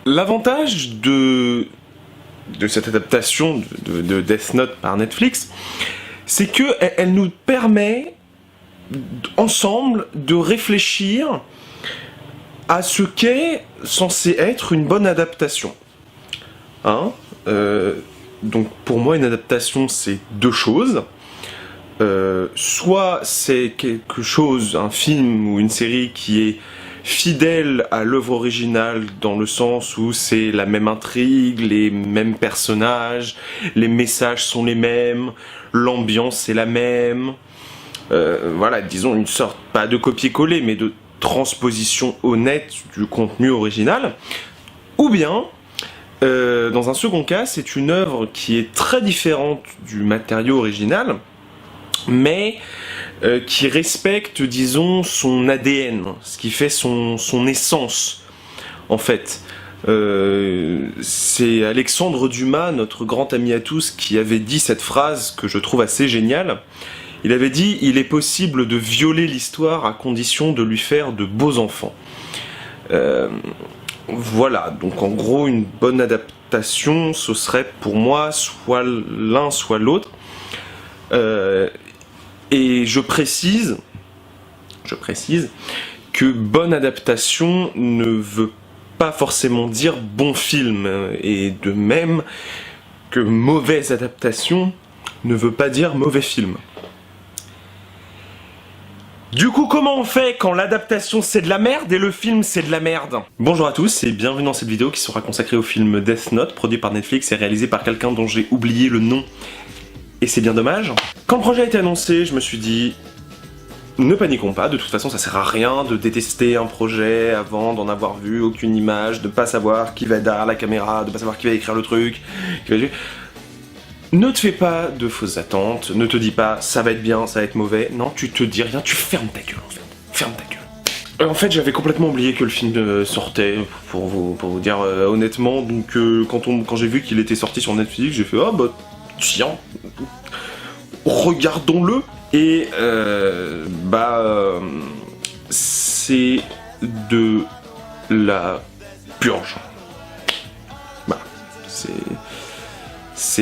L'avantage de cette adaptation de Death Note par Netflix, c'est qu'elle nous permet ensemble de réfléchir à ce qu'est censé être une bonne adaptation. Hein, donc pour moi une adaptation c'est deux choses. Soit c'est quelque chose, un film ou une série qui est fidèle à l'œuvre originale dans le sens où c'est la même intrigue, les mêmes personnages, les messages sont les mêmes, l'ambiance est la même. Voilà, disons une sorte, pas de copier-coller, mais de transposition honnête du contenu original. Ou bien, dans un second cas, c'est une œuvre qui est très différente du matériau original, mais qui respecte, disons, son ADN, ce qui fait son essence, en fait. C'est Alexandre Dumas, notre grand ami à tous, qui avait dit cette phrase que je trouve assez géniale. Il avait dit « Il est possible de violer l'histoire à condition de lui faire de beaux enfants ». Voilà, donc en gros, une bonne adaptation, ce serait pour moi soit l'un, soit l'autre. Et je précise que bonne adaptation ne veut pas forcément dire bon film, et de même que mauvaise adaptation ne veut pas dire mauvais film. Du coup, comment on fait quand l'adaptation c'est de la merde et le film c'est de la merde? Bonjour à tous et bienvenue dans cette vidéo qui sera consacrée au film Death Note, produit par Netflix et réalisé par quelqu'un dont j'ai oublié le nom. Et c'est bien dommage. Quand le projet a été annoncé, je me suis dit, ne paniquons pas, de toute façon ça sert à rien de détester un projet avant d'en avoir vu aucune image, de pas savoir qui va être derrière la caméra, de pas savoir qui va écrire le truc, Ne te fais pas de fausses attentes, ne te dis pas ça va être bien, ça va être mauvais, non, tu te dis rien, tu fermes ta gueule en fait, ferme ta gueule. En fait, j'avais complètement oublié que le film sortait, pour vous dire honnêtement, donc quand j'ai vu qu'il était sorti sur Netflix, j'ai fait ah bah tiens, regardons-le. Et c'est de la purge. Voilà,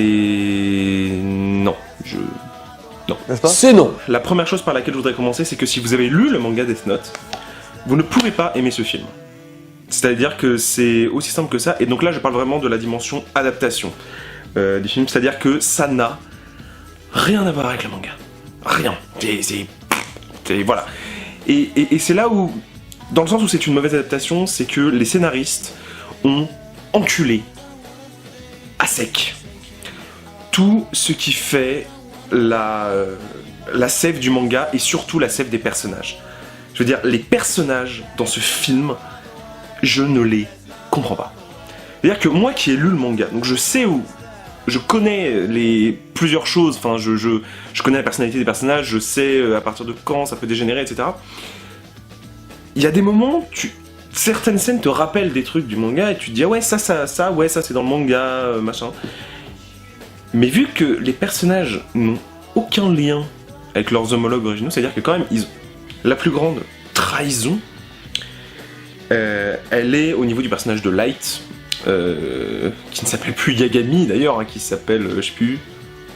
non, non. N'est-ce pas? C'est non. La première chose par laquelle je voudrais commencer, c'est que si vous avez lu le manga Death Note, vous ne pouvez pas aimer ce film. C'est-à-dire que c'est aussi simple que ça, et donc là je parle vraiment de la dimension adaptation du film, c'est-à-dire que ça n'a rien à voir avec le manga. Rien. Voilà. Et c'est là où, dans le sens où c'est une mauvaise adaptation, c'est que les scénaristes ont enculé à sec tout ce qui fait la sève du manga et surtout la sève des personnages. Je veux dire, les personnages dans ce film, je ne les comprends pas. C'est-à-dire que moi qui ai lu le manga, donc je sais où, je connais plusieurs choses, enfin je connais la personnalité des personnages, je sais à partir de quand ça peut dégénérer, etc. Il y a des moments, certaines scènes te rappellent des trucs du manga et tu te dis ah ouais ça c'est dans le manga, machin. Mais vu que les personnages n'ont aucun lien avec leurs homologues originaux, c'est-à-dire que quand même la plus grande trahison, elle est au niveau du personnage de Light, qui ne s'appelle plus Yagami d'ailleurs, hein, qui s'appelle, je sais plus,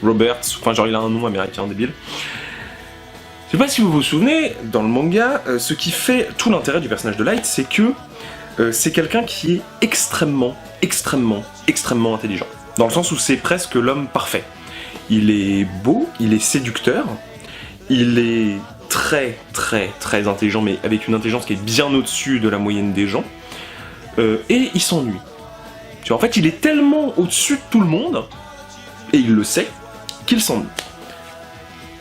Roberts, enfin genre il a un nom américain débile. Je sais pas si vous vous souvenez, dans le manga, ce qui fait tout l'intérêt du personnage de Light, c'est que c'est quelqu'un qui est extrêmement intelligent. Dans le sens où c'est presque l'homme parfait. Il est beau, il est séducteur, il est très intelligent, mais avec une intelligence qui est bien au-dessus de la moyenne des gens, et il s'ennuie. Tu vois, en fait, il est tellement au-dessus de tout le monde, et il le sait, qu'il s'ennuie.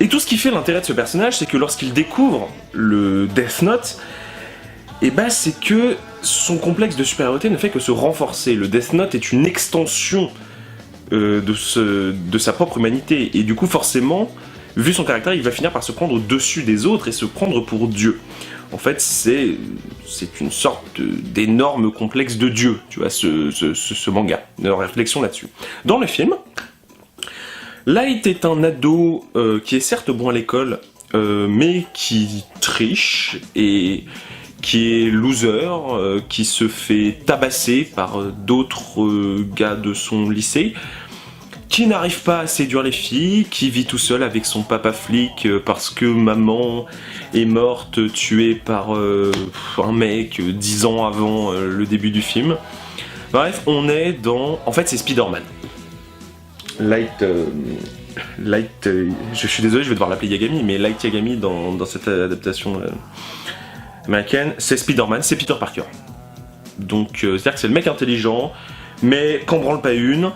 Et tout ce qui fait l'intérêt de ce personnage, c'est que lorsqu'il découvre le Death Note, c'est que son complexe de supériorité ne fait que se renforcer. Le Death Note est une extension de sa propre humanité, et du coup, forcément, vu son caractère, il va finir par se prendre au-dessus des autres et se prendre pour Dieu. En fait, c'est une sorte d'énorme complexe de Dieu, tu vois, ce manga, une réflexion là-dessus. Dans le film, Light est un ado qui est certes bon à l'école, mais qui triche et qui est loser, qui se fait tabasser par d'autres gars de son lycée, qui n'arrive pas à séduire les filles, qui vit tout seul avec son papa flic parce que maman est morte tuée par un mec 10 ans avant le début du film. Bref, on est dans... En fait, c'est Spider-Man. Light, je suis désolé, je vais devoir l'appeler Yagami, mais Light Yagami dans cette adaptation américaine, c'est Spider-Man, c'est Peter Parker. Donc, c'est-à-dire que c'est le mec intelligent, mais qu'en branle pas une,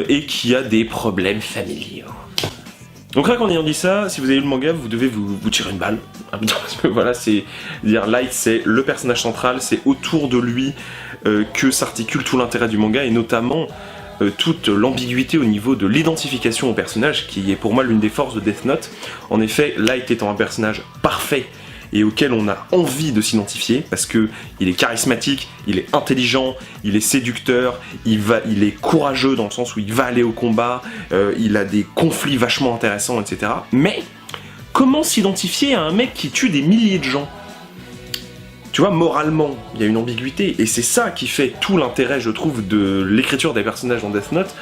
et qui a des problèmes familiaux. Donc là, en ayant dit ça, si vous avez lu le manga, vous devez vous tirer une balle. Parce que voilà, c'est dire Light, c'est le personnage central, c'est autour de lui que s'articule tout l'intérêt du manga, et notamment toute l'ambiguïté au niveau de l'identification au personnage, qui est pour moi l'une des forces de Death Note. En effet, Light étant un personnage parfait et auquel on a envie de s'identifier, parce que il est charismatique, il est intelligent, il est séducteur, il est courageux dans le sens où il va aller au combat, il a des conflits vachement intéressants, etc. Mais comment s'identifier à un mec qui tue des milliers de gens ? Tu vois, moralement, il y a une ambiguïté, et c'est ça qui fait tout l'intérêt, je trouve, de l'écriture des personnages dans Death Note,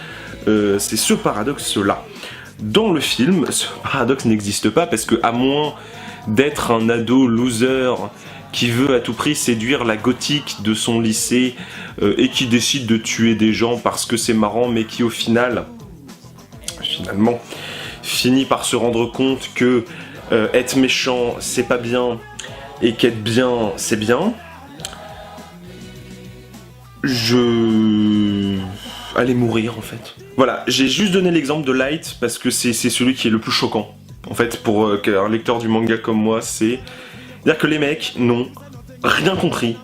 c'est ce paradoxe-là. Dans le film, ce paradoxe n'existe pas, parce que à moins d'être un ado loser qui veut à tout prix séduire la gothique de son lycée et qui décide de tuer des gens parce que c'est marrant, mais qui au finalement finit par se rendre compte que être méchant c'est pas bien et qu'être bien c'est bien, allez mourir en fait. Voilà, j'ai juste donné l'exemple de Light parce que c'est celui qui est le plus choquant. En fait, pour un lecteur du manga comme moi, c'est dire que les mecs n'ont rien compris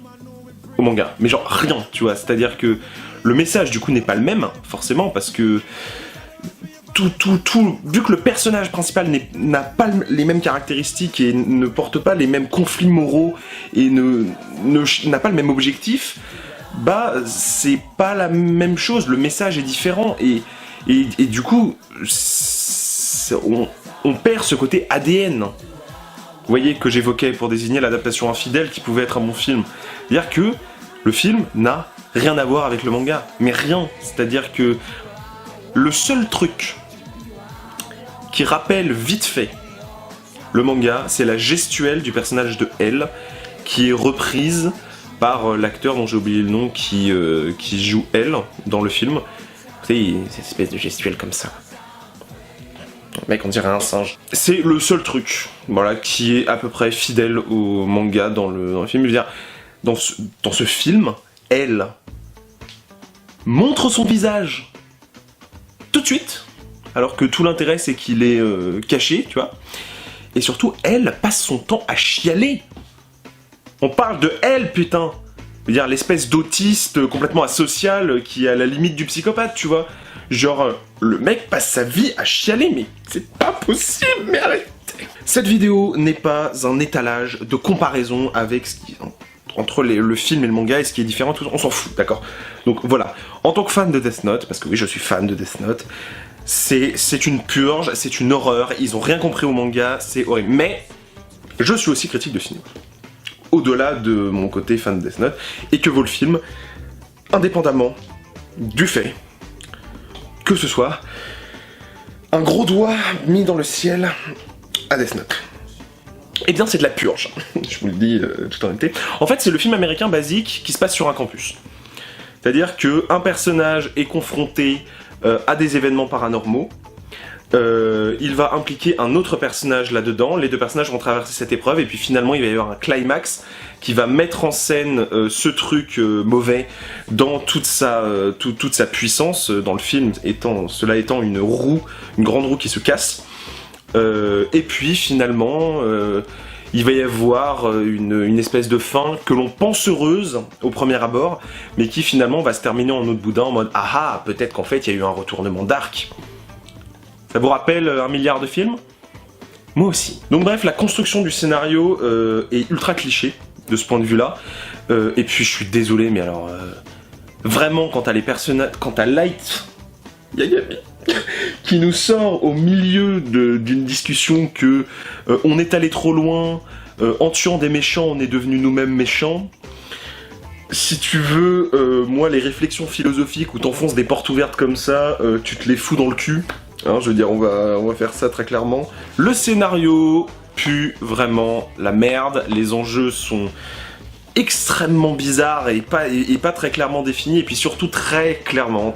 au manga. Mais genre rien, tu vois. C'est-à-dire que le message, du coup, n'est pas le même, forcément, parce que vu que le personnage principal n'a pas les mêmes caractéristiques et ne porte pas les mêmes conflits moraux et n'a pas le même objectif, bah, c'est pas la même chose. Le message est différent et du coup, on perd ce côté ADN, vous voyez, que j'évoquais pour désigner l'adaptation infidèle qui pouvait être un bon film. C'est-à-dire que le film n'a rien à voir avec le manga, mais rien. C'est-à-dire que le seul truc qui rappelle vite fait le manga, c'est la gestuelle du personnage de L, qui est reprise par l'acteur dont j'ai oublié le nom, qui joue L dans le film. Vous savez, cette espèce de gestuelle comme ça. Mec, on dirait un singe. C'est le seul truc, voilà, qui est à peu près fidèle au manga dans le film. Je veux dire, dans ce film, elle montre son visage tout de suite, alors que tout l'intérêt c'est qu'il est caché, tu vois. Et surtout, elle passe son temps à chialer. On parle de elle, putain. Je veux dire, l'espèce d'autiste complètement asocial qui est à la limite du psychopathe, tu vois. Genre, le mec passe sa vie à chialer, mais c'est pas possible, mais arrêtez. Cette vidéo n'est pas un étalage de comparaison avec ce qui entre le film et le manga et ce qui est différent, tout, on s'en fout, d'accord. Donc voilà, en tant que fan de Death Note, parce que oui, je suis fan de Death Note, c'est une purge, c'est une horreur, ils ont rien compris au manga, c'est horrible. Mais je suis aussi critique de cinéma, au-delà de mon côté fan de Death Note, et que vaut le film, indépendamment du fait que ce soit un gros doigt mis dans le ciel à Death Note. Eh bien, c'est de la purge, je vous le dis tout en honnêteté. En fait, c'est le film américain basique qui se passe sur un campus. C'est-à-dire qu'un personnage est confronté à des événements paranormaux, il va impliquer un autre personnage là-dedans, les deux personnages vont traverser cette épreuve, et puis finalement il va y avoir un climax qui va mettre en scène ce truc mauvais dans toute sa puissance, dans le film, cela étant une grande roue qui se casse. Et puis finalement, il va y avoir une espèce de fin que l'on pense heureuse au premier abord, mais qui finalement va se terminer en autre boudin en mode « Ah ah, peut-être qu'en fait il y a eu un retournement d'arc ». Ça vous rappelle 1 milliard de films ? Moi aussi. Donc bref, la construction du scénario est ultra cliché de ce point de vue-là. Et puis je suis désolé, mais alors vraiment quand t'as les personnages, quand t'as Light Yagami qui nous sort au milieu d'une discussion que on est allé trop loin, en tuant des méchants, on est devenus nous-mêmes méchants. Si tu veux, moi, les réflexions philosophiques où t'enfonces des portes ouvertes comme ça, tu te les fous dans le cul. Hein, je veux dire, on va faire ça très clairement. Le scénario pue vraiment la merde. Les enjeux sont extrêmement bizarres et pas très clairement définis. Et puis surtout, très clairement,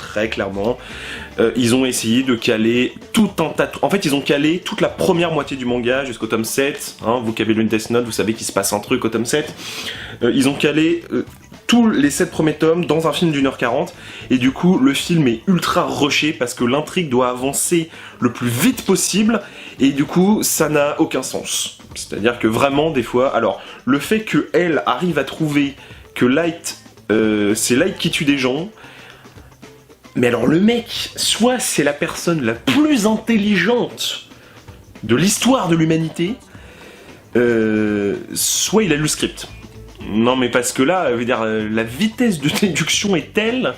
ils ont essayé de caler tout un tas... En fait, ils ont calé toute la première moitié du manga jusqu'au tome 7. Hein, vous qui avez lu une Death Note, vous savez qu'il se passe un truc au tome 7. Ils ont calé... tous les 7 premiers tomes dans un film d'1h40 et du coup le film est ultra rushé parce que l'intrigue doit avancer le plus vite possible et du coup ça n'a aucun sens. C'est à dire que vraiment des fois, alors le fait que elle arrive à trouver que Light, c'est Light qui tue des gens, mais alors le mec, soit c'est la personne la plus intelligente de l'histoire de l'humanité, soit il a lu le script. Non mais parce que là, je veux dire, la vitesse de déduction est telle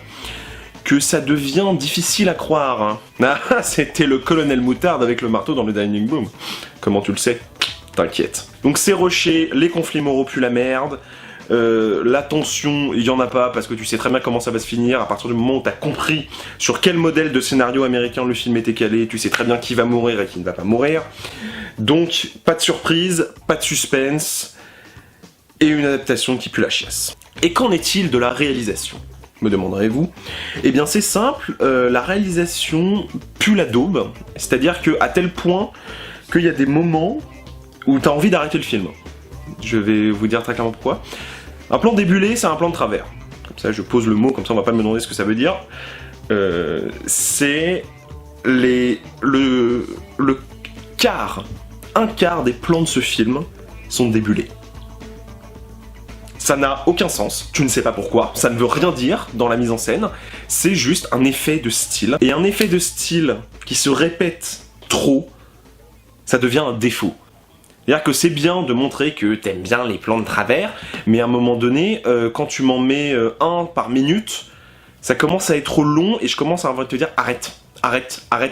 que ça devient difficile à croire. Hein. Ah, c'était le colonel Moutarde avec le marteau dans le Dining Boom. Comment tu le sais? T'inquiète. Donc c'est rushé, les conflits moraux puent la merde, la tension, il y en a pas parce que tu sais très bien comment ça va se finir. À partir du moment où t'as compris sur quel modèle de scénario américain le film était calé, tu sais très bien qui va mourir et qui ne va pas mourir. Donc pas de surprise, pas de suspense. Et une adaptation qui pue la chiasse. Et qu'en est-il de la réalisation, me demanderez-vous? Eh bien c'est simple, la réalisation pue la daube, c'est-à-dire qu'à tel point qu'il y a des moments où t'as envie d'arrêter le film. Je vais vous dire très clairement pourquoi. Un plan débulé, c'est un plan de travers. Comme ça je pose le mot, comme ça on va pas me demander ce que ça veut dire. C'est un quart des plans de ce film sont débulés. Ça n'a aucun sens, tu ne sais pas pourquoi, ça ne veut rien dire dans la mise en scène, c'est juste un effet de style. Et un effet de style qui se répète trop, ça devient un défaut. C'est-à-dire que c'est bien de montrer que t'aimes bien les plans de travers, mais à un moment donné, quand tu m'en mets un par minute, ça commence à être trop long et je commence à te dire arrête,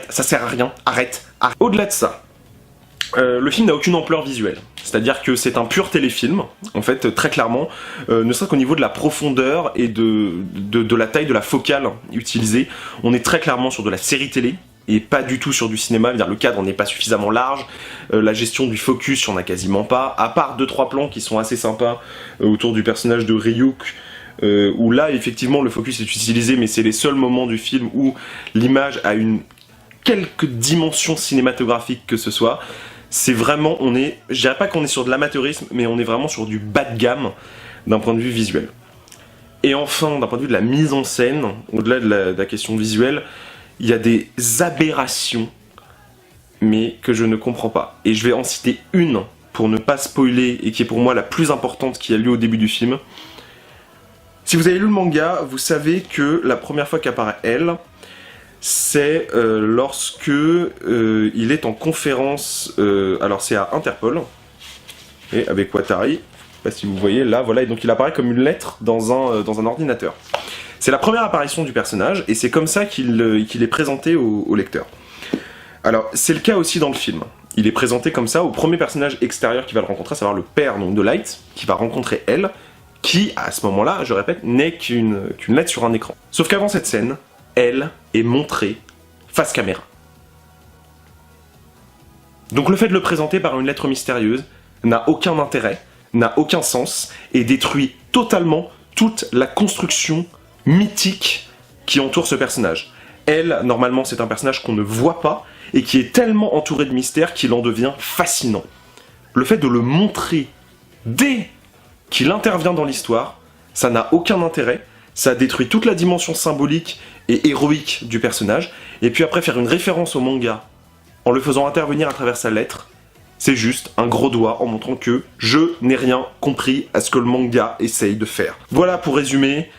ça sert à rien, arrête. Au-delà de ça, le film n'a aucune ampleur visuelle. C'est-à-dire que c'est un pur téléfilm, en fait, très clairement, ne serait-ce qu'au niveau de la profondeur et de la taille de la focale utilisée, on est très clairement sur de la série télé, et pas du tout sur du cinéma, c'est-à-dire le cadre n'est pas suffisamment large, la gestion du focus, il n'y en a quasiment pas, à part 2-3 plans qui sont assez sympas autour du personnage de Ryuk, où là, effectivement, le focus est utilisé, mais c'est les seuls moments du film où l'image a quelque dimension cinématographique que ce soit. C'est vraiment, je dirais pas qu'on est sur de l'amateurisme, mais on est vraiment sur du bas de gamme d'un point de vue visuel. Et enfin, d'un point de vue de la mise en scène, au-delà de la question visuelle, il y a des aberrations, mais que je ne comprends pas. Et je vais en citer une, pour ne pas spoiler, et qui est pour moi la plus importante qui a lieu au début du film. Si vous avez lu le manga, vous savez que la première fois qu'apparaît elle, c'est lorsque il est en conférence, alors c'est à Interpol, et avec Watari, je sais pas si vous voyez là, voilà, et donc il apparaît comme une lettre dans un ordinateur. C'est la première apparition du personnage, et c'est comme ça qu'il est présenté au lecteur. Alors, c'est le cas aussi dans le film. Il est présenté comme ça au premier personnage extérieur qui va le rencontrer, à savoir le père donc, de Light, qui va rencontrer elle, qui, à ce moment-là, je répète, n'est qu'une lettre sur un écran. Sauf qu'avant cette scène, elle est montrée face caméra. Donc le fait de le présenter par une lettre mystérieuse n'a aucun intérêt, n'a aucun sens, et détruit totalement toute la construction mythique qui entoure ce personnage. Elle, normalement, c'est un personnage qu'on ne voit pas, et qui est tellement entouré de mystère qu'il en devient fascinant. Le fait de le montrer dès qu'il intervient dans l'histoire, ça n'a aucun intérêt, ça détruit toute la dimension symbolique et héroïque du personnage, et puis après faire une référence au manga en le faisant intervenir à travers sa lettre, c'est juste un gros doigt en montrant que je n'ai rien compris à ce que le manga essaye de faire. Voilà pour résumer,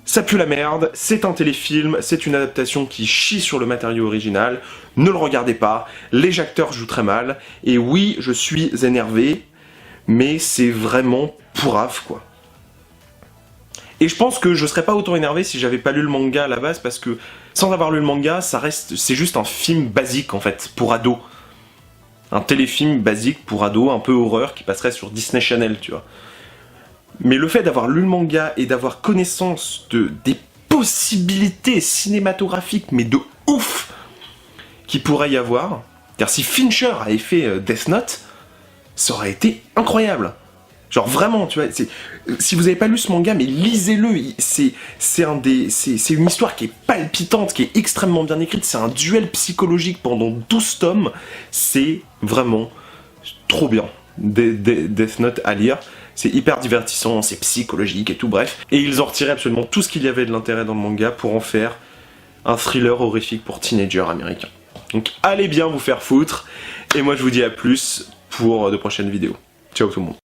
ça pue la merde, c'est un téléfilm, c'est une adaptation qui chie sur le matériau original, ne le regardez pas, les acteurs jouent très mal, et oui, je suis énervé, mais c'est vraiment pourrave quoi. Et je pense que je serais pas autant énervé si j'avais pas lu le manga à la base, parce que sans avoir lu le manga, c'est juste un film basique en fait, pour ados. un téléfilm basique pour ados, un peu horreur, qui passerait sur Disney Channel, tu vois. Mais le fait d'avoir lu le manga et d'avoir connaissance des possibilités cinématographiques, mais de ouf, qu'il pourrait y avoir, car si Fincher avait fait Death Note, ça aurait été incroyable. Genre vraiment, tu vois, si vous avez pas lu ce manga, mais lisez-le, c'est une histoire qui est palpitante, qui est extrêmement bien écrite, c'est un duel psychologique pendant 12 tomes, c'est vraiment trop bien. Death Note à lire, c'est hyper divertissant, c'est psychologique et tout, bref. Et ils ont retiré absolument tout ce qu'il y avait de l'intérêt dans le manga pour en faire un thriller horrifique pour teenagers américains. Donc allez bien vous faire foutre, et moi je vous dis à plus pour de prochaines vidéos. Ciao tout le monde.